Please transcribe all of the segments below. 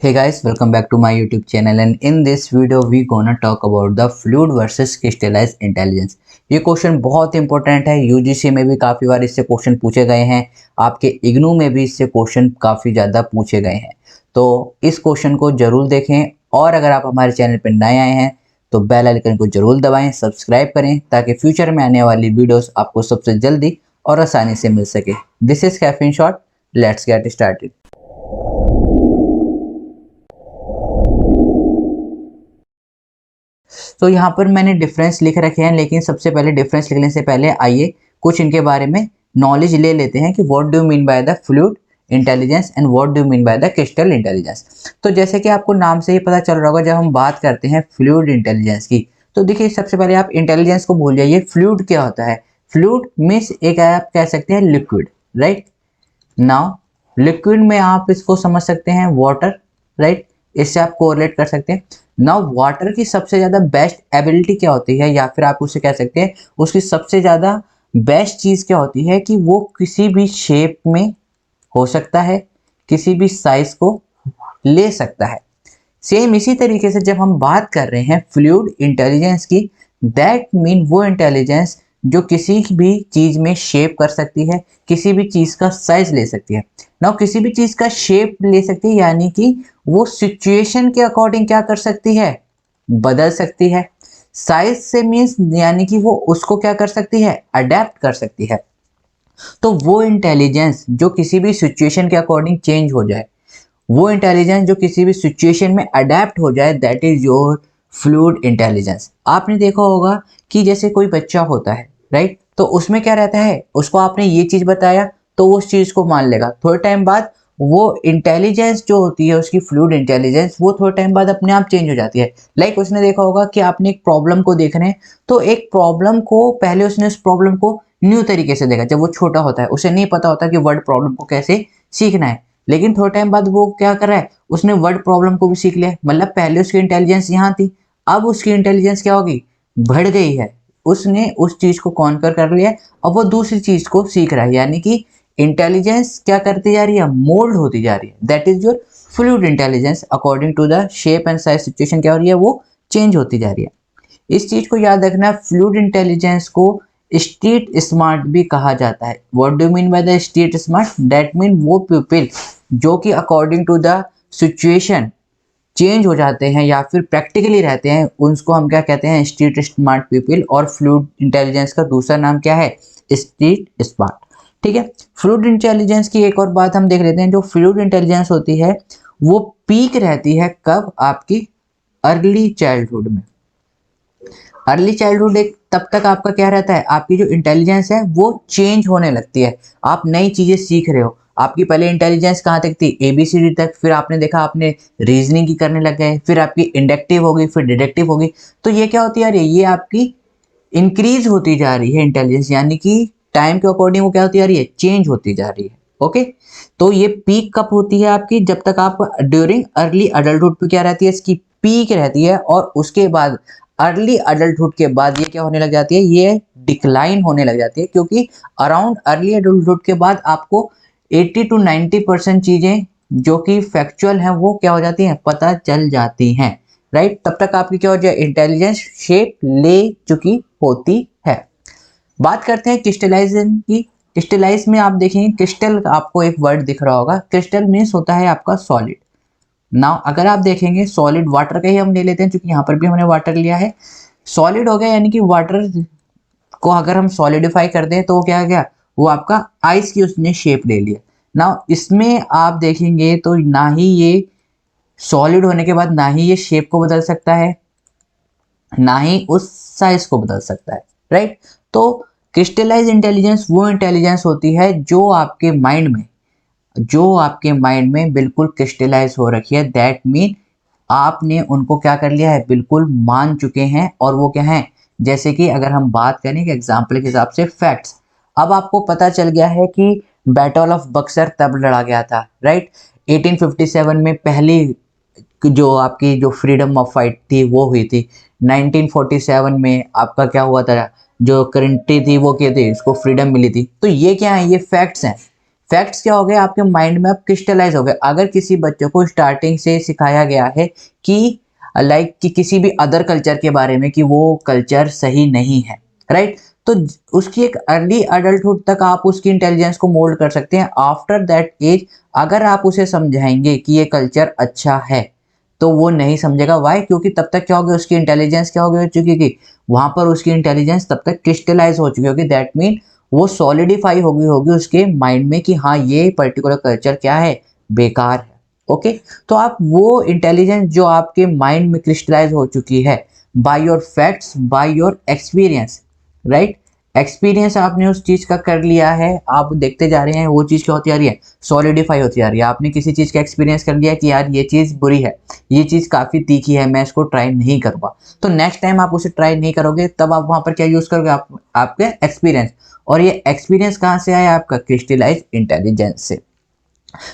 Hey guys, welcome back to my YouTube channel and in this video we gonna talk about the fluid versus crystallized intelligence। ये question बहुत important है, UGC में भी काफ़ी बार इससे question पूछे गए हैं, आपके इग्नू में भी इससे क्वेश्चन काफ़ी ज़्यादा पूछे गए हैं। तो इस क्वेश्चन को जरूर देखें और अगर आप हमारे चैनल पर नए आए हैं तो बेल आइकन को जरूर दबाएं, सब्सक्राइब करें ताकि फ्यूचर में आने वाली वीडियोस आपको सबसे जल्दी और आसानी से मिल सके। This is caffeine shot, let's get started. तो यहाँ पर मैंने डिफरेंस लिख रखे हैं, लेकिन सबसे पहले डिफरेंस लिखने से पहले आइए कुछ इनके बारे में नॉलेज ले लेते हैं कि what do mean by the fluid intelligence and what do mean by the crystal intelligence. तो जैसे कि आपको नाम से ही पता चल रहा होगा, जब हम बात करते हैं फ्लूइड इंटेलिजेंस की तो देखिए सबसे पहले आप इंटेलिजेंस को भूल जाइए। फ्लूइड क्या होता है? फ्लूइड मीन्स एक आप कह सकते हैं लिक्विड, राइट। नाउ लिक्विड में आप इसको समझ सकते हैं वाटर, राइट, इससे आप कोरिलेट कर सकते हैं। नाउ वाटर की सबसे ज़्यादा बेस्ट एबिलिटी क्या होती है, या फिर आप उसे कह सकते हैं उसकी सबसे ज़्यादा बेस्ट चीज़ क्या होती है कि वो किसी भी शेप में हो सकता है, किसी भी साइज को ले सकता है। सेम इसी तरीके से जब हम बात कर रहे हैं फ्लूइड इंटेलिजेंस की, दैट मीन वो इंटेलिजेंस जो किसी भी चीज़ में शेप कर सकती है, किसी भी चीज़ का साइज ले सकती है। ना किसी भी चीज़ का शेप ले सकती है, यानी कि वो सिचुएशन के अकॉर्डिंग क्या कर सकती है, बदल सकती है। साइज से मीन्स यानी कि वो उसको क्या कर सकती है, अडेप्ट कर सकती है। तो वो इंटेलिजेंस जो किसी भी सिचुएशन के अकॉर्डिंग चेंज हो जाए, वो इंटेलिजेंस जो किसी भी सिचुएशन में अडेप्ट हो जाए, that is your fluid intelligence. आपने देखा होगा कि जैसे कोई बच्चा होता है, राइट, तो उसमें क्या रहता है, उसको आपने ये चीज़ बताया तो वो उस चीज़ को मान लेगा। थोड़े टाइम बाद वो इंटेलिजेंस जो होती है उसकी, फ्लूइड इंटेलिजेंस, वो थोड़े टाइम बाद अपने आप चेंज हो जाती है। लाइक उसने देखा होगा कि आपने एक प्रॉब्लम को देख रहे हैं, तो एक प्रॉब्लम को पहले उसने उस प्रॉब्लम को न्यू तरीके से देखा। जब वो छोटा होता है उसे नहीं पता होता कि वर्ड प्रॉब्लम को कैसे सीखना है, लेकिन थोड़े टाइम बाद वो क्या कर रहा है, उसने वर्ड प्रॉब्लम को भी सीख लिया। मतलब पहले उसकी इंटेलिजेंस यहाँ थी, अब उसकी इंटेलिजेंस क्या होगी, बढ़ गई है। उसने उस चीज़ को कॉन्कर कर लिया, अब वो दूसरी चीज़ को सीख रहा है, यानी कि इंटेलिजेंस क्या करती जा रही है, मोल्ड होती जा रही है। That is your fluid intelligence. According to the shape and size situation क्या हो रही है, वो चेंज होती जा रही है। इस चीज़ को याद रखना, फ्लूइड इंटेलिजेंस को स्ट्रीट स्मार्ट भी कहा जाता है। What do mean by the street smart? That mean वो पीपल जो कि according to the situation change हो जाते हैं या फिर प्रैक्टिकली रहते हैं, उनको हम क्या कहते हैं, स्ट्रीट स्मार्ट पीपल। और फ्लूइड इंटेलिजेंस का दूसरा नाम क्या है, स्ट्रीट स्मार्ट। ठीक है। फ्लूइड इंटेलिजेंस की एक और बात हम देख लेते हैं। जो फ्लूइड इंटेलिजेंस होती है वो पीक रहती है कब, आपकी अर्ली चाइल्डहुड में। अर्ली चाइल्डहुड एक तब तक आपका क्या रहता है, आपकी जो इंटेलिजेंस है वो चेंज होने लगती है। आप नई चीजें सीख रहे हो। आपकी पहले इंटेलिजेंस कहाँ तक थी, ABCD तक, फिर आपने देखा आपने रीजनिंग की करने लग गए, फिर आपकी इंडक्टिव होगी, फिर डिडक्टिव होगी। तो ये क्या होती है, ये आपकी इंक्रीज होती जा रही है इंटेलिजेंस, यानी कि टाइम के अकॉर्डिंग वो क्या होती जा रही है, चेंज होती जा रही है। ओके। तो ये पीक कब होती है आपकी, जब तक आप ड्यूरिंग अर्ली अडल्टहुड पे क्या रहती है, इसकी पीक रहती है। और उसके बाद अर्ली अडल्टहुड के बाद ये क्या होने लग जाती है, ये डिक्लाइन होने लग जाती है। क्योंकि अराउंड अर्ली अडल्टहुड के बाद आपको 80 to 90% चीजें जो कि फैक्चुअल हैं वो क्या हो जाती हैं, पता चल जाती हैं, राइट। तब तक आपकी क्या हो जाए, इंटेलिजेंस शेप ले चुकी होती है। बात करते हैं क्रिस्टलाइजेशन की। क्रिस्टलाइज में आप देखेंगे क्रिस्टल, आपको एक वर्ड दिख रहा होगा, क्रिस्टल मीन्स होता है आपका सॉलिड। नाउ अगर आप देखेंगे सॉलिड, वाटर का ही हम ले लेते हैं क्योंकि यहाँ पर भी हमने वाटर लिया है। सॉलिड हो गया, यानी कि वाटर को अगर हम सॉलिडिफाई कर दें तो क्या गया, वो आपका आइस की उसने शेप ले लिया। नाउ इसमें आप देखेंगे तो ना ही ये सॉलिड होने के बाद ना ही ये शेप को बदल सकता है, ना ही उस साइज को बदल सकता है, राइट। तो क्रिस्टलाइज इंटेलिजेंस वो इंटेलिजेंस होती है जो आपके माइंड में बिल्कुल क्रिस्टलाइज हो रखी है। दैट मीन आपने उनको क्या कर लिया है, बिल्कुल मान चुके हैं। और वो क्या है, जैसे कि अगर हम बात करें कि एग्जाम्पल के हिसाब से फैक्ट्स, अब आपको पता चल गया है कि बैटल ऑफ बक्सर तब लड़ा गया था, राइट। 1857 में पहली जो आपकी जो फ्रीडम ऑफ फाइट थी वो हुई थी। 1947 में आपका क्या हुआ था, जो कंट्री थी वो क्या थी, उसको फ्रीडम मिली थी। तो ये क्या है, ये फैक्ट्स हैं। फैक्ट्स क्या हो गए, आपके माइंड में अब क्रिस्टलाइज हो गए। अगर किसी बच्चे को स्टार्टिंग से सिखाया गया है कि कि किसी भी अदर कल्चर के बारे में कि वो कल्चर सही नहीं है, राइट, तो उसकी एक अर्ली अडल्टहुड तक आप उसकी इंटेलिजेंस को मोल्ड कर सकते हैं। आफ्टर दैट एज अगर आप उसे समझाएंगे कि ये कल्चर अच्छा है तो वो नहीं समझेगा। वाई? क्योंकि तब तक क्या हो गया, उसकी इंटेलिजेंस क्या हो चुकी थी, वहां पर उसकी इंटेलिजेंस तब तक क्रिस्टलाइज हो चुकी होगी। दैट मीन वो सॉलिडिफाई होगी होगी उसके माइंड में कि हाँ ये पर्टिकुलर कल्चर क्या है, बेकार है। ओके, तो आप वो इंटेलिजेंस जो आपके माइंड में क्रिस्टलाइज हो चुकी है by your facts, by your experience, right, experience आपने उस चीज का कर लिया है, आप देखते जा रहे हैं वो चीज क्या होती आ रही है, सॉलिडिफाई होती आ रही है। आपने किसी चीज का एक्सपीरियंस कर लिया कि यार ये चीज बुरी है, ये चीज काफी तीखी है, मैं इसको ट्राई नहीं करूंगा, तो नेक्स्ट टाइम आप उसे ट्राई नहीं करोगे, तब आप वहां पर क्या यूज करोगे, आपके एक्सपीरियंस। और ये एक्सपीरियंस कहाँ से आया, आपका क्रिस्टलाइज इंटेलिजेंस से।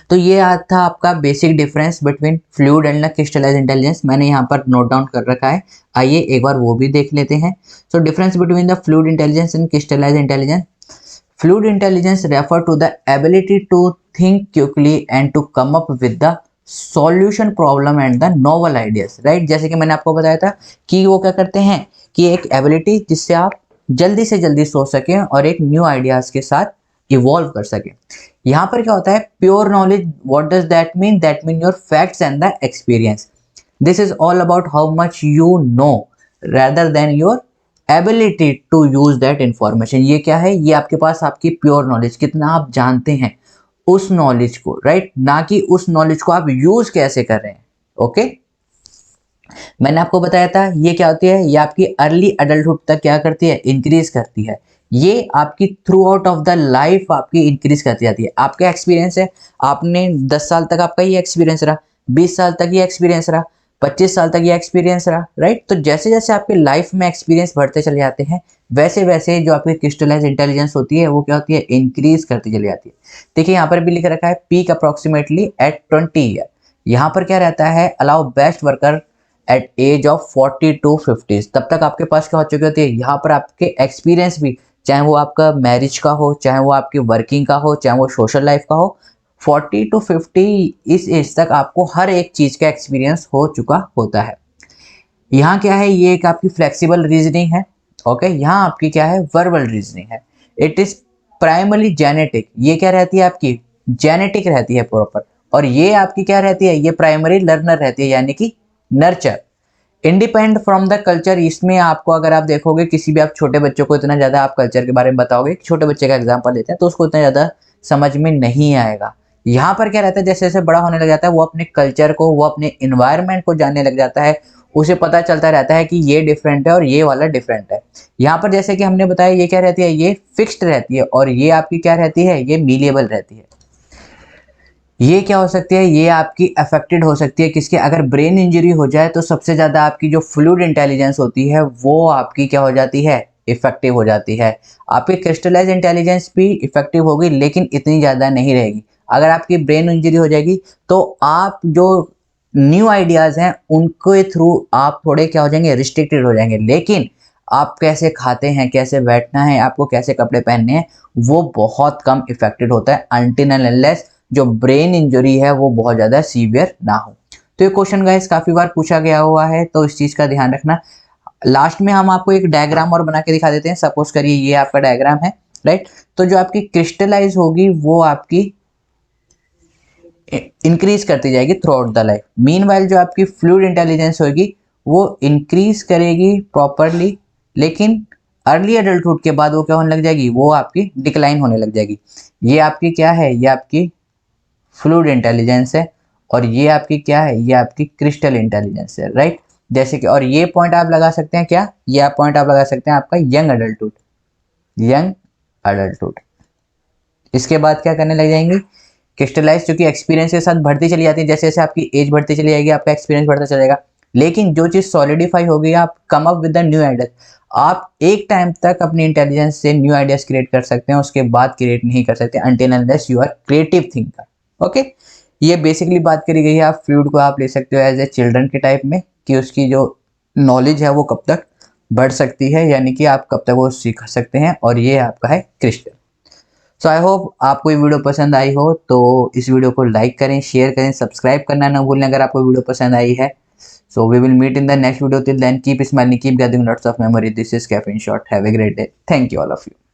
तो ये था आपका basic difference between fluid and crystallize intelligence, मैंने यहाँ पर नोट डाउन कर रखा है, आइए एक बार वो भी देख लेते हैं। So difference between the fluid intelligence and crystallize intelligence. Fluid intelligence refer to the ability to think quickly and to come up with the solution problem and the novel ideas, right, जैसे कि मैंने आपको बताया था कि वो क्या करते हैं कि एक एबिलिटी जिससे आप जल्दी से जल्दी सोच सकें और एक न्यू आइडियाज के साथ इवॉल्व कर सकें। यहाँ पर क्या होता है, pure knowledge, what does that mean, that mean your facts and the experience. This is all about how much you know rather than your ability to use that information। ये क्या है, ये आपके पास आपकी प्योर नॉलेज, कितना आप जानते हैं उस नॉलेज को, राइट, ना कि उस नॉलेज को आप यूज कैसे कर रहे हैं। ओके, मैंने आपको बताया था ये क्या होती है, ये आपकी अर्ली अडल्टहुड तक क्या करती है, इंक्रीज करती है। ये आपकी through out of the life आपकी इंक्रीज करती जाती है। आपका एक्सपीरियंस है, आपने 10 साल तक आपका ये एक्सपीरियंस रहा, 20 साल तक ये एक्सपीरियंस रहा, 25 साल तक ये एक्सपीरियंस रहा, राइट। तो जैसे जैसे आपके लाइफ में एक्सपीरियंस बढ़ते चले जाते हैं, वैसे वैसे जो आपकी क्रिस्टलाइज इंटेलिजेंस होती है वो क्या होती है, इंक्रीज करती चली जाती है। देखिए यहाँ पर भी लिख रखा है पीक अप्रोक्सीमेटली एट 20 ईयर। यहाँ पर क्या रहता है, allow best worker at age of 40 to 50। तब तक आपके पास क्या हो चुकी होती है, यहाँ पर आपके एक्सपीरियंस भी, चाहे वो आपका मैरिज का हो, चाहे वो आपकी वर्किंग का हो, चाहे वो सोशल लाइफ का हो, 40 टू 50 इस एज तक आपको हर एक चीज का एक्सपीरियंस हो चुका होता है। यहाँ क्या है, ये एक आपकी फ्लेक्सिबल रीजनिंग है। ओके, यहाँ आपकी क्या है, वर्बल रीजनिंग है। इट इज प्राइमरली जेनेटिक, ये क्या रहती है आपकी, जेनेटिक रहती है प्रॉपर। और ये आपकी क्या रहती है, ये प्राइमरी लर्नर रहती है, यानी कि nurture, independent from the culture. इसमें आपको अगर आप देखोगे किसी भी आप छोटे बच्चों को इतना ज़्यादा आप कल्चर के बारे में बताओगे, छोटे बच्चे का एग्जाम्पल लेते हैं, तो उसको इतना ज़्यादा समझ में नहीं आएगा। यहाँ पर क्या रहता है, जैसे जैसे बड़ा होने लग जाता है वो अपने कल्चर को, वो अपने इन्वायरमेंट को जानने लग जाता है, उसे पता चलता रहता है कि ये डिफरेंट है और ये वाला डिफरेंट है। यहाँ पर जैसे कि हमने बताया ये क्या रहती है, ये फिक्स्ड रहती है, और ये आपकी क्या रहती है, ये मीलिएबल रहती है। ये क्या हो सकती है, ये आपकी अफेक्टेड हो सकती है किसके, अगर ब्रेन इंजरी हो जाए तो सबसे ज़्यादा आपकी जो फ्लूइड इंटेलिजेंस होती है वो आपकी क्या हो जाती है, इफेक्टिव हो जाती है। आपकी क्रिस्टलाइज इंटेलिजेंस भी इफेक्टिव होगी लेकिन इतनी ज़्यादा नहीं रहेगी। अगर आपकी ब्रेन इंजरी हो जाएगी तो आप जो न्यू आइडियाज़ हैं उनके थ्रू आप थोड़े क्या हो जाएंगे, रिस्ट्रिक्टेड हो जाएंगे, लेकिन आप कैसे खाते हैं, कैसे बैठना है, आपको कैसे कपड़े पहनने हैं, वो बहुत कम इफेक्टेड होता है अनटिल एंड अनलेस जो ब्रेन इंजरी है वो बहुत ज़्यादा सीवियर ना हो। तो ये क्वेश्चन गाइस काफ़ी बार पूछा गया हुआ है, तो इस चीज़ का ध्यान रखना। लास्ट में हम आपको एक डायग्राम और बना के दिखा देते हैं। सपोज करिए ये आपका डायग्राम है, राइट। तो जो आपकी क्रिस्टलाइज होगी वो आपकी इंक्रीज करती जाएगी through out the life. Meanwhile जो आपकी फ्लूइड इंटेलिजेंस होगी वो इंक्रीज करेगी प्रॉपरली, लेकिन अर्ली एडल्टहुड के बाद वो क्या होने लग जाएगी, वो आपकी डिक्लाइन होने लग जाएगी। ये आपकी क्या है, ये आपकी फ्लूइड इंटेलिजेंस है, और ये आपकी क्या है, ये आपकी क्रिस्टल इंटेलिजेंस है, राइट। जैसे कि और ये पॉइंट आप लगा सकते हैं क्या, ये पॉइंट आप लगा सकते हैं आपका यंग अडल्टहुड, यंग अडल्टहुड। इसके बाद क्या करने लग जाएंगे, क्रिस्टलाइज, जो कि एक्सपीरियंस के साथ बढ़ती चली जाती है, जैसे जैसे आपकी एज बढ़ती चली जाएगी आपका एक्सपीरियंस बढ़ता चलेगा। लेकिन जो चीज़ सॉलिडिफाई होगी, आप कम up with the new ideas, आप एक टाइम तक अपनी इंटेलिजेंस से न्यू आइडियाज क्रिएट कर सकते हैं, उसके बाद क्रिएट नहीं कर सकते until unless you are creative thinker. Okay, ये बेसिकली बात करी गई है। आप फ्लूइड को आप ले सकते हो एज ए चिल्ड्रन के टाइप में, कि उसकी जो नॉलेज है वो कब तक बढ़ सकती है, यानी कि आप कब तक वो सीख सकते हैं, और ये आपका है क्रिस्टल। सो आई होप आपको ये वीडियो पसंद आई हो, तो इस वीडियो को लाइक करें, शेयर करें, सब्सक्राइब करना ना भूलें अगर आपको वीडियो पसंद आई है। So we will meet in the next video, till then keep smiling, keep gathering lots of memory. This is caffeine shot, have a great day, thank you all of you.